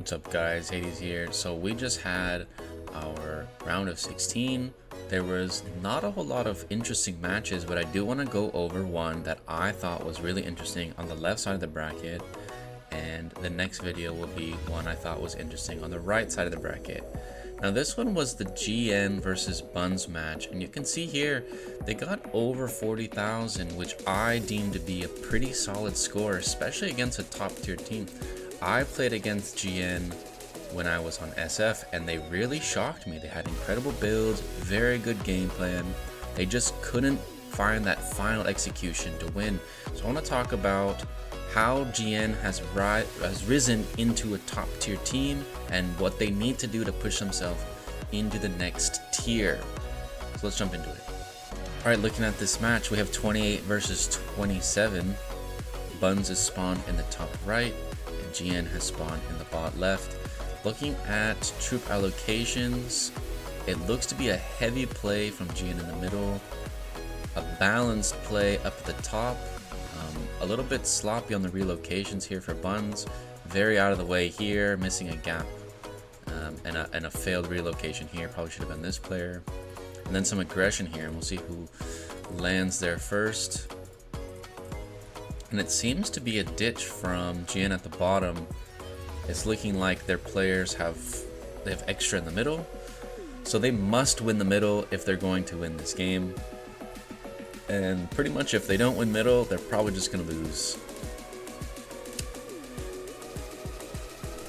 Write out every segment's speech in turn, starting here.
What's up guys, Hades here. So we just had our round of 16. There was not a whole lot of interesting matches, but I do want to go over one that I thought was really interesting on the left side of the bracket, and the next video will be one I thought was interesting on the right side of the bracket. Now this one was the GN versus BUNS match, and you can see here they got over 40,000, which I deem to be a pretty solid score, especially against a top tier team. I played against GN when I was on SF, and they really shocked me. They had incredible builds, very good game plan. They just couldn't find that final execution to win. So I want to talk about how GN has risen into a top tier team and what they need to do to push themselves into the next tier. So let's jump into it. Alright, looking at this match, we have 28 versus 27. BUNS is spawned in the top right, and GN has spawned in the bot left. Looking at troop allocations, it looks to be a heavy play from GN in the middle, a balanced play up at the top, a little bit sloppy on the relocations here for BUNS, very out of the way here, missing a gap, and a failed relocation here. Probably should have been this player. And then some aggression here, and we'll see who lands there first. And it seems to be a ditch from GN at the bottom. It's looking like their players have extra in the middle, so they must win the middle if they're going to win this game. And pretty much if they don't win middle, they're probably just going to lose.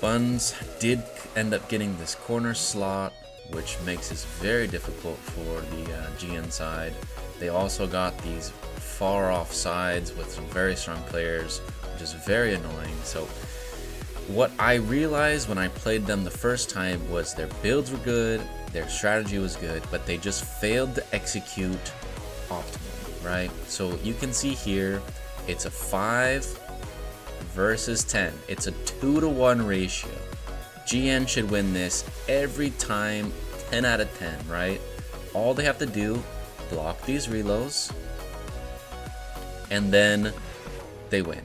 BUNS did end up getting this corner slot, which makes this very difficult for the GN side. They also got these far off sides with some very strong players, which is very annoying. So what I realized when I played them the first time was their builds were good, their strategy was good, but they just failed to execute optimally, right? So you can see here, it's a 5 versus 10. It's a 2-to-1 ratio. GN should win this every time, 10 out of 10, right? All they have to do, block these reloads, and then they win.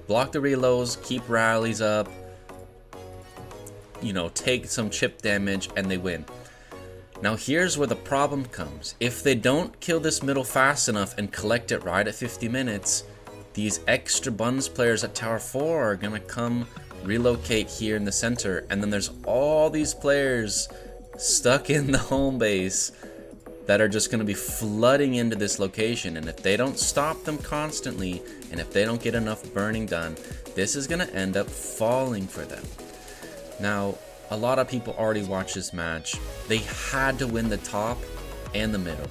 Block the reloads, keep rallies up, you know, take some chip damage, and they win. Now here's where the problem comes. If they don't kill this middle fast enough and collect it right at 50 minutes, these extra BUNS players at Tower 4 are gonna come relocate here in the center, and then there's all these players stuck in the home base that are just going to be flooding into this location. And if they don't stop them constantly, and if they don't get enough burning done, this is going to end up falling for them. Now, a lot of people already watched this match. They had to win the top and the middle,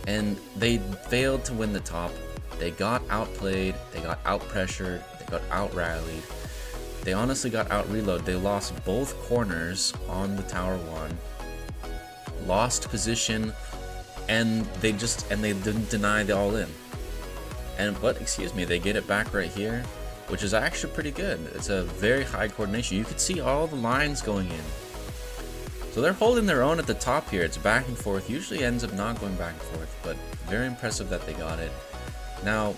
and they failed to win the top. They got outplayed, they got out-pressured, they got out-rallied. They honestly got out-reload. They lost both corners on the Tower 1, lost position, and they didn't deny the all-in. But excuse me, they get it back right here, which is actually pretty good. It's a very high coordination. You could see all the lines going in. So they're holding their own at the top here. It's back and forth. Usually ends up not going back and forth, but very impressive that they got it. Now,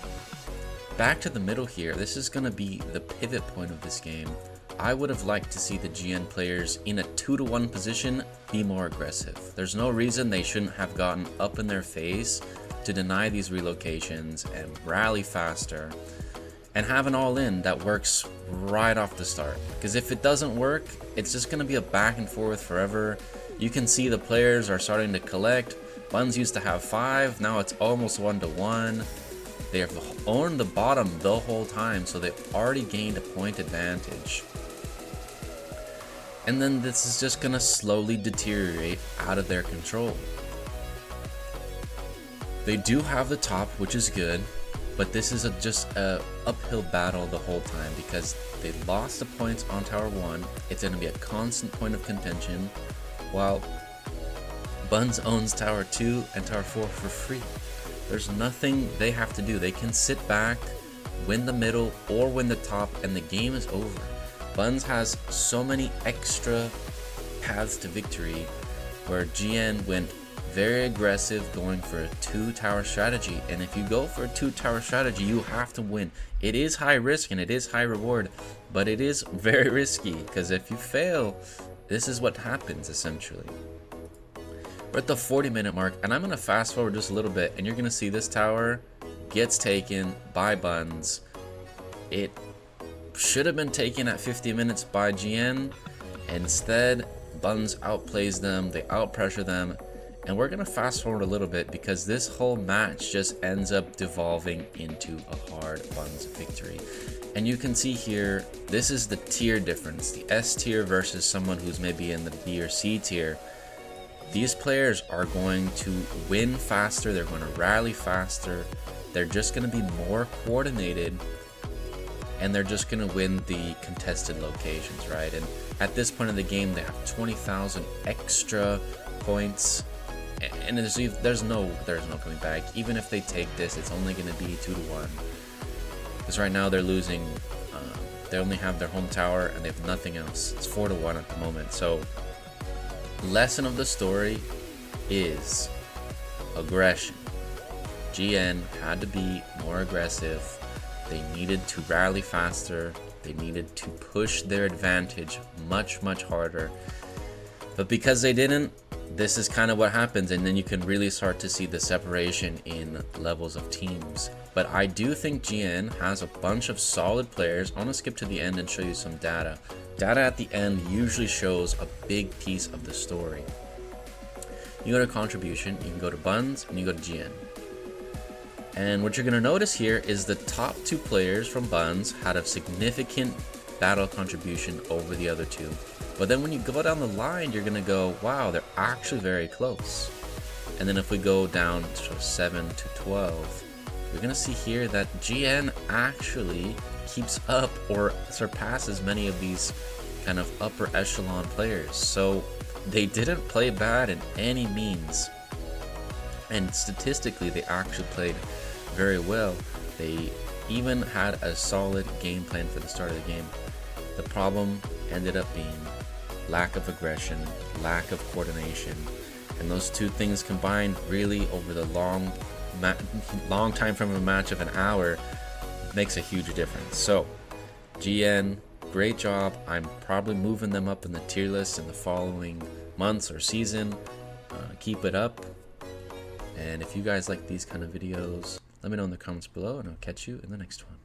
back to the middle here. This is going to be the pivot point of this game. I would have liked to see the GN players in a 2-to-1 position be more aggressive. There's no reason they shouldn't have gotten up in their face to deny these relocations and rally faster and have an all-in that works right off the start. Because if it doesn't work, it's just going to be a back and forth forever. You can see the players are starting to collect. BUNS used to have 5, now it's almost 1-to-1. They have owned the bottom the whole time, so they've already gained a point advantage. And then this is just going to slowly deteriorate out of their control. They do have the top, which is good, but this is just a uphill battle the whole time because they lost the points on Tower 1. It's going to be a constant point of contention, while BUNS owns Tower 2 and Tower 4 for free. There's nothing they have to do. They can sit back, win the middle, or win the top, and the game is over. BUNS has so many extra paths to victory, where GN went very aggressive, going for a 2-tower strategy. And if you go for a 2-tower strategy, you have to win. It is high risk and it is high reward, but it is very risky, because if you fail, this is what happens essentially. We're at the 40-minute mark, and I'm going to fast forward just a little bit, and you're going to see this tower gets taken by BUNS. It should have been taken at 50 minutes by GN. Instead, BUNS outplays them, they outpressure them, and we're going to fast forward a little bit because this whole match just ends up devolving into a hard BUNS victory. And you can see here, this is the tier difference, the S tier versus someone who's maybe in the B or C tier. These players are going to win faster, they're going to rally faster, they're just going to be more coordinated, and they're just going to win the contested locations, right? And at this point in the game, they have 20,000 extra points, and there's no coming back. Even if they take this, it's only going to be 2-1. Because right now they're losing, they only have their home tower and they have nothing else. It's 4-1 at the moment. So lesson of the story is aggression. GN had to be more aggressive. They needed to rally faster. They needed to push their advantage much harder. But because they didn't, this is kind of what happens, and then you can really start to see the separation in levels of teams. But I do think GN has a bunch of solid players. I want to skip to the end and show you some data. Data at the end usually shows a big piece of the story. You go to contribution, you can go to BUNS, and you go to GN. And what you're going to notice here is the top 2 players from BUNS had a significant battle contribution over the other 2. But then when you go down the line, you're going to go, wow, they're actually very close. And then if we go down to 7 to 12, you're going to see here that GN actually keeps up or surpasses many of these kind of upper echelon players. So they didn't play bad in any means. And statistically, they actually played very well. They even had a solid game plan for the start of the game. The problem ended up being lack of aggression, lack of coordination, and those 2 things combined really over the long time frame of a match of an hour makes a huge difference. So GN, great job. I'm probably moving them up in the tier list in the following months or season. Keep it up. And if you guys like these kind of videos, let me know in the comments below, and I'll catch you in the next one.